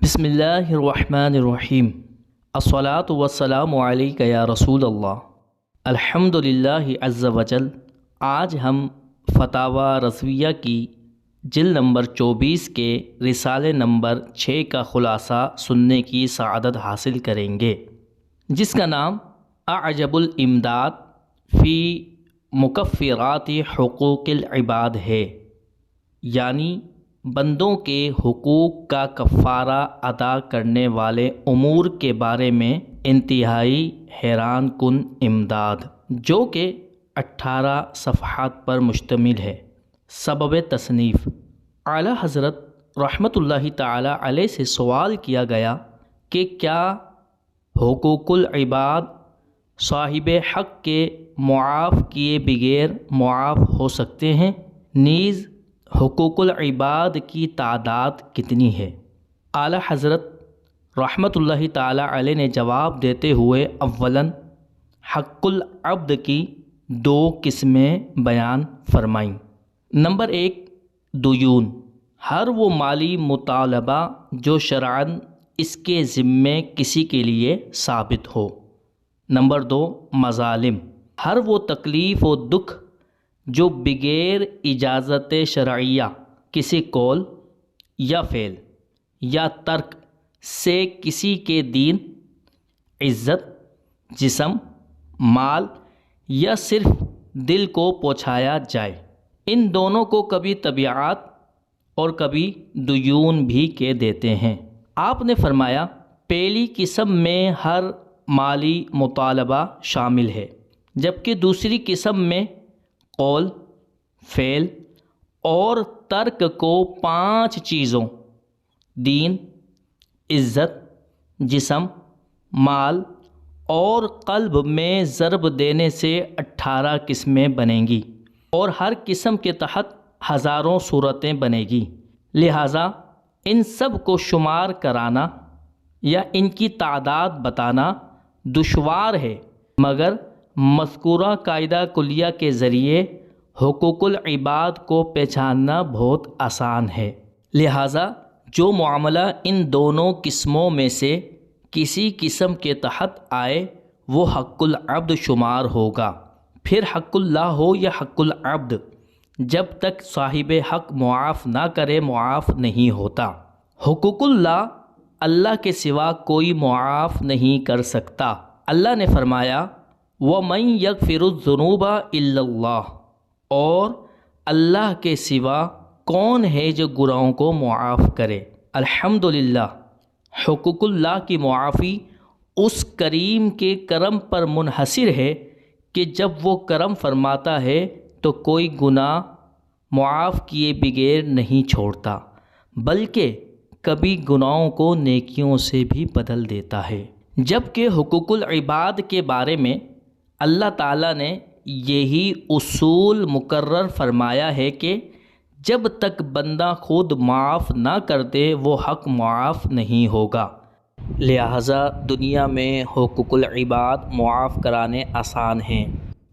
بسم اللہ الرحمن الرحیم الصلاۃ والسلام علیک یا رسول اللہ الحمد للہ عز وجل۔ آج ہم فتاوی رضویہ کی جلد نمبر 24 کے رسالے نمبر 6 کا خلاصہ سننے کی سعادت حاصل کریں گے، جس کا نام اعجب الامداد فی مکفرات حقوق العباد ہے، یعنی بندوں کے حقوق کا کفارہ ادا کرنے والے امور کے بارے میں انتہائی حیران کن امداد، جو کہ 18 صفحات پر مشتمل ہے۔ سبب تصنیف: اعلیٰ حضرت رحمۃ اللہ تعالی علیہ سے سوال کیا گیا کہ کیا حقوق العباد صاحب حق کے معاف کیے بغیر معاف ہو سکتے ہیں؟ نیز حقوق العباد کی تعداد کتنی ہے؟ اعلیٰ حضرت رحمۃ اللہ تعالی علیہ نے جواب دیتے ہوئے اولاً حق العبد کی 2 قسمیں بیان فرمائیں۔ نمبر 1، دیون، ہر وہ مالی مطالبہ جو شرعاً اس کے ذمے کسی کے لیے ثابت ہو۔ نمبر 2، مظالم، ہر وہ تکلیف و دکھ جو بغیر اجازت شرعیہ کسی قول یا فعل یا ترک سے کسی کے دین، عزت، جسم، مال یا صرف دل کو پہنچایا جائے۔ ان دونوں کو کبھی تبعات اور کبھی دیون بھی کہہ دیتے ہیں۔ آپ نے فرمایا، پہلی قسم میں ہر مالی مطالبہ شامل ہے، جبکہ دوسری قسم میں قول، فعل اور ترک کو 5 چیزوں دین، عزت، جسم، مال اور قلب میں ضرب دینے سے 18 قسمیں بنیں گی، اور ہر قسم کے تحت ہزاروں صورتیں بنے گی۔ لہٰذا ان سب کو شمار کرانا یا ان کی تعداد بتانا دشوار ہے، مگر مذکورہ قاعدہ کلیہ کے ذریعے حقوق العباد کو پہچاننا بہت آسان ہے۔ لہٰذا جو معاملہ ان دونوں قسموں میں سے کسی قسم کے تحت آئے وہ حق العبد شمار ہوگا، پھر حق اللہ ہو یا حق العبد، جب تک صاحب حق معاف نہ کرے معاف نہیں ہوتا۔ حقوق اللہ کے سوا کوئی معاف نہیں کر سکتا۔ اللہ نے فرمایا، وَمَن يَغْفِرُ الذُّنُوبَ إِلَّا اللَّهُ، اور اللہ کے سوا کون ہے جو گناہوں کو معاف کرے۔ الحمدللہ، حقوق اللہ کی معافی اس کریم کے کرم پر منحصر ہے کہ جب وہ کرم فرماتا ہے تو کوئی گناہ معاف کیے بغیر نہیں چھوڑتا، بلکہ کبھی گناہوں کو نیکیوں سے بھی بدل دیتا ہے۔ جبکہ حقوق العباد کے بارے میں اللہ تعالیٰ نے یہی اصول مقرر فرمایا ہے کہ جب تک بندہ خود معاف نہ کر دے وہ حق معاف نہیں ہوگا۔ لہٰذا دنیا میں حقوق العباد معاف کرانے آسان ہیں۔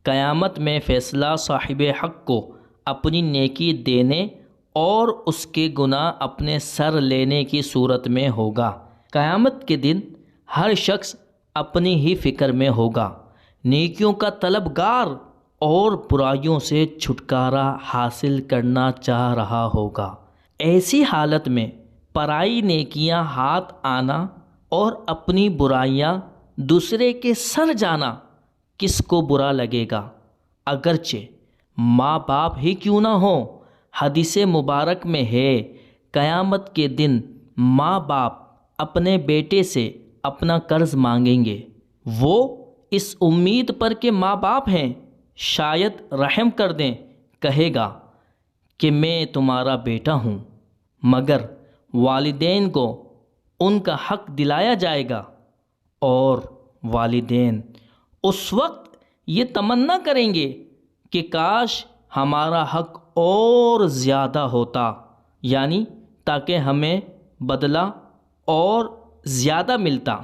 قیامت میں فیصلہ صاحب حق کو اپنی نیکی دینے اور اس کے گناہ اپنے سر لینے کی صورت میں ہوگا۔ قیامت کے دن ہر شخص اپنی ہی فکر میں ہوگا، نیکیوں کا طلبگار اور برائیوں سے چھٹکارا حاصل کرنا چاہ رہا ہوگا۔ ایسی حالت میں پرائی نیکیاں ہاتھ آنا اور اپنی برائیاں دوسرے کے سر جانا کس کو برا لگے گا؟ اگرچہ ماں باپ ہی کیوں نہ ہوں۔ حدیث مبارک میں ہے، قیامت کے دن ماں باپ اپنے بیٹے سے اپنا قرض مانگیں گے، وہ اس امید پر کہ ماں باپ ہیں شاید رحم کر دیں، کہے گا کہ میں تمہارا بیٹا ہوں، مگر والدین کو ان کا حق دلایا جائے گا، اور والدین اس وقت یہ تمنا کریں گے کہ کاش ہمارا حق اور زیادہ ہوتا، یعنی تاکہ ہمیں بدلہ اور زیادہ ملتا،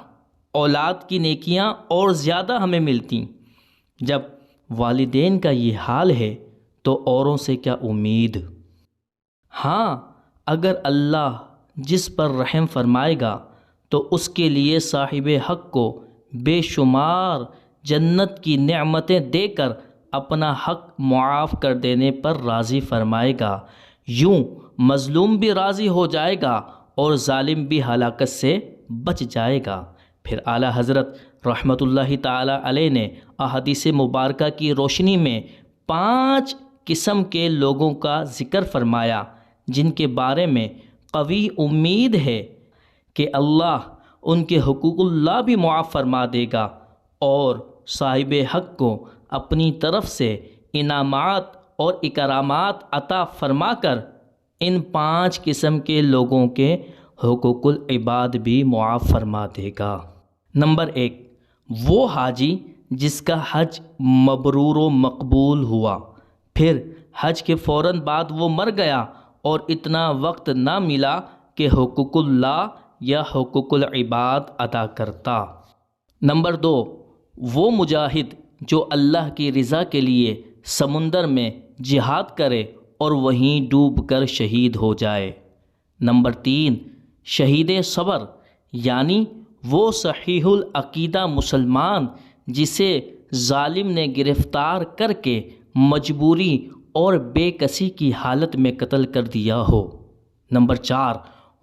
اولاد کی نیکیاں اور زیادہ ہمیں ملتیں۔ جب والدین کا یہ حال ہے تو اوروں سے کیا امید؟ ہاں، اگر اللہ جس پر رحم فرمائے گا تو اس کے لیے صاحب حق کو بے شمار جنت کی نعمتیں دے کر اپنا حق معاف کر دینے پر راضی فرمائے گا۔ یوں مظلوم بھی راضی ہو جائے گا اور ظالم بھی ہلاکت سے بچ جائے گا۔ پھر اعلیٰ حضرت رحمۃ اللہ تعالی علیہ نے احادیث مبارکہ کی روشنی میں 5 قسم کے لوگوں کا ذکر فرمایا جن کے بارے میں قوی امید ہے کہ اللہ ان کے حقوق اللہ بھی معاف فرما دے گا اور صاحب حق کو اپنی طرف سے انعامات اور اکرامات عطا فرما کر ان 5 قسم کے لوگوں کے حقوق العباد بھی معاف فرما دے گا۔ نمبر 1، وہ حاجی جس کا حج مبرور و مقبول ہوا، پھر حج کے فوراً بعد وہ مر گیا اور اتنا وقت نہ ملا کہ حقوق اللہ یا حقوق العباد ادا کرتا۔ نمبر 2، وہ مجاہد جو اللہ کی رضا کے لیے سمندر میں جہاد کرے اور وہیں ڈوب کر شہید ہو جائے۔ نمبر 3، شہید صبر یعنی وہ صحیح العقیدہ مسلمان جسے ظالم نے گرفتار کر کے مجبوری اور بے کسی کی حالت میں قتل کر دیا ہو۔ نمبر 4،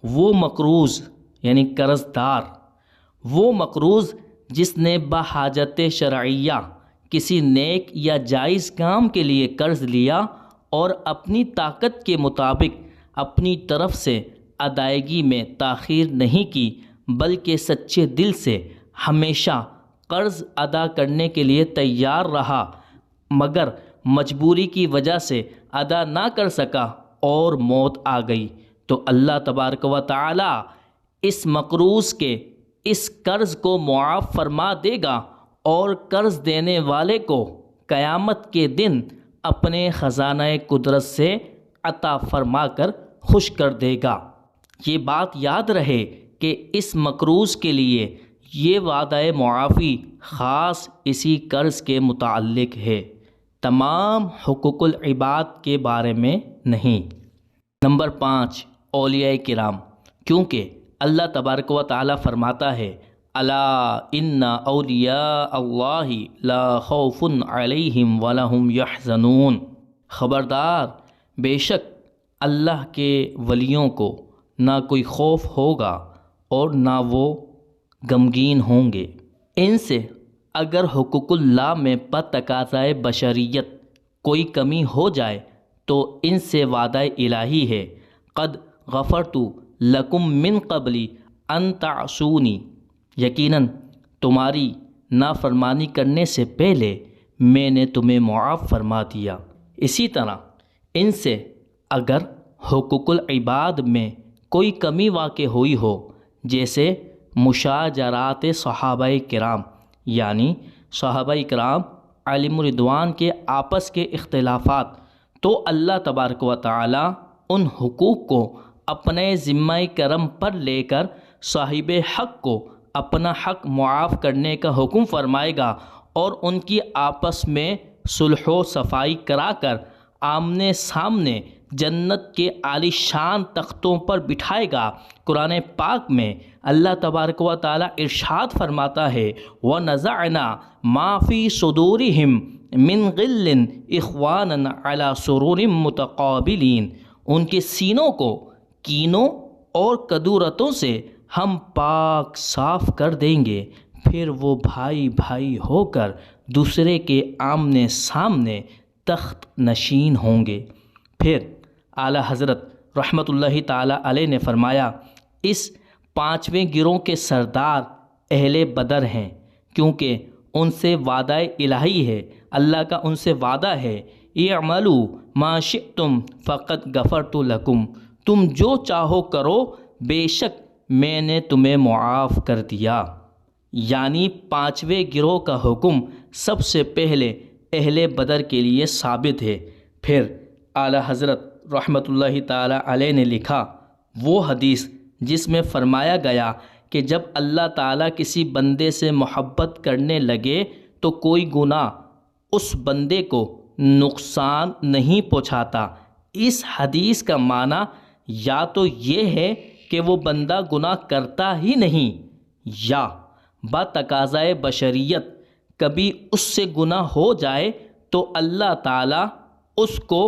وہ مقروض یعنی قرض دار، وہ مقروض جس نے بحاجت شرعیہ کسی نیک یا جائز کام کے لیے قرض لیا اور اپنی طاقت کے مطابق اپنی طرف سے ادائیگی میں تاخیر نہیں کی بلکہ سچے دل سے ہمیشہ قرض ادا کرنے کے لیے تیار رہا مگر مجبوری کی وجہ سے ادا نہ کر سکا اور موت آ گئی، تو اللہ تبارک و تعالی اس مقروض کے اس قرض کو معاف فرما دے گا اور قرض دینے والے کو قیامت کے دن اپنے خزانہ قدرت سے عطا فرما کر خوش کر دے گا۔ یہ بات یاد رہے کہ اس مقروض کے لیے یہ وعدہ معافی خاص اسی قرض کے متعلق ہے، تمام حقوق العباد کے بارے میں نہیں۔ نمبر 5، اولیاء کرام، کیونکہ اللہ تبارک و تعالی فرماتا ہے الا ان اولیاء اللہ لا خوف علیہم ولا هم یحزنون، خبردار بے شک اللہ کے ولیوں کو نہ کوئی خوف ہوگا اور نہ وہ غمگین ہوں گے۔ ان سے اگر حقوق اللہ میں بتقاضائے بشریت کوئی کمی ہو جائے تو ان سے وعدہ الہی ہے قد غفرت لکم من قبل ان تعصونی، یقیناً تمہاری نافرمانی کرنے سے پہلے میں نے تمہیں معاف فرما دیا۔ اسی طرح ان سے اگر حقوق العباد میں کوئی کمی واقع ہوئی ہو جیسے مشاجرات صحابہ کرام یعنی صحابہ کرام علیہم رضوان کے آپس کے اختلافات، تو اللہ تبارک و تعالی ان حقوق کو اپنے ذمہ کرم پر لے کر صاحب حق کو اپنا حق معاف کرنے کا حکم فرمائے گا اور ان کی آپس میں صلح و صفائی کرا کر آمنے سامنے جنت کے عالی شان تختوں پر بٹھائے گا۔ قرآن پاک میں اللہ تبارک و تعالی ارشاد فرماتا ہے وَنَزَعْنَا مَا فِي صُدُورِهِمْ مِنْ غِلٍّ إِخْوَانًا عَلَى سُرُرٍ مُتَقَابِلِينَ، ان کے سینوں کو کینوں اور کدورتوں سے ہم پاک صاف کر دیں گے، پھر وہ بھائی بھائی ہو کر دوسرے کے آمنے سامنے تخت نشین ہوں گے۔ پھر اعلیٰ حضرت رحمۃ اللہ تعالی علیہ نے فرمایا اس 5ویں گروہ کے سردار اہل بدر ہیں، کیونکہ ان سے وعدہ الہی ہے، اللہ کا ان سے وعدہ ہے اعملوا ما شئتم فقد غفرت لکم، تم جو چاہو کرو بے شک میں نے تمہیں معاف کر دیا۔ یعنی 5ویں گروہ کا حکم سب سے پہلے اہل بدر کے لیے ثابت ہے۔ پھر اعلیٰ حضرت رحمۃ اللہ تعالی علیہ نے لکھا وہ حدیث جس میں فرمایا گیا کہ جب اللہ تعالیٰ کسی بندے سے محبت کرنے لگے تو کوئی گناہ اس بندے کو نقصان نہیں پہنچاتا۔ اس حدیث کا معنی یا تو یہ ہے کہ وہ بندہ گناہ کرتا ہی نہیں، یا بتقاضائے بشریت کبھی اس سے گناہ ہو جائے تو اللہ تعالیٰ اس کو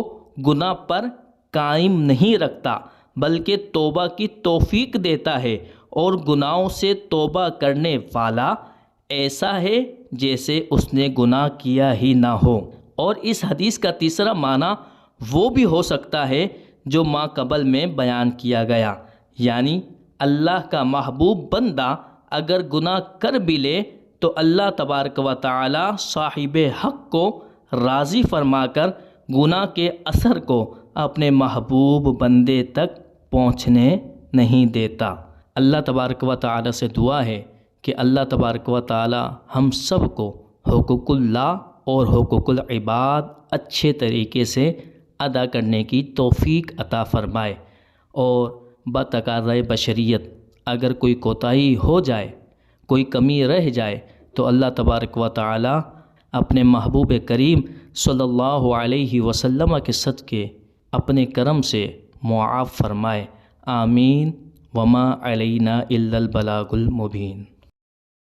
گناہ پر قائم نہیں رکھتا، بلکہ توبہ کی توفیق دیتا ہے، اور گناہوں سے توبہ کرنے والا ایسا ہے جیسے اس نے گناہ کیا ہی نہ ہو۔ اور اس حدیث کا تیسرا معنی وہ بھی ہو سکتا ہے جو ما قبل میں بیان کیا گیا، یعنی اللہ کا محبوب بندہ اگر گناہ کر بھی لے تو اللہ تبارک و تعالی صاحب حق کو راضی فرما کر گناہ کے اثر کو اپنے محبوب بندے تک پہنچنے نہیں دیتا۔ اللہ تبارک و تعالی سے دعا ہے کہ اللہ تبارک و تعالی ہم سب کو حقوق اللہ اور حقوق العباد اچھے طریقے سے ادا کرنے کی توفیق عطا فرمائے، اور بتقاضائے بشریت اگر کوئی کوتاہی ہو جائے، کوئی کمی رہ جائے تو اللہ تبارک و تعالی اپنے محبوب کریم صلی اللہ علیہ وسلم کے صدقے اپنے کرم سے معاف فرمائے۔ آمین۔ وما علینا الا البلاغ المبین۔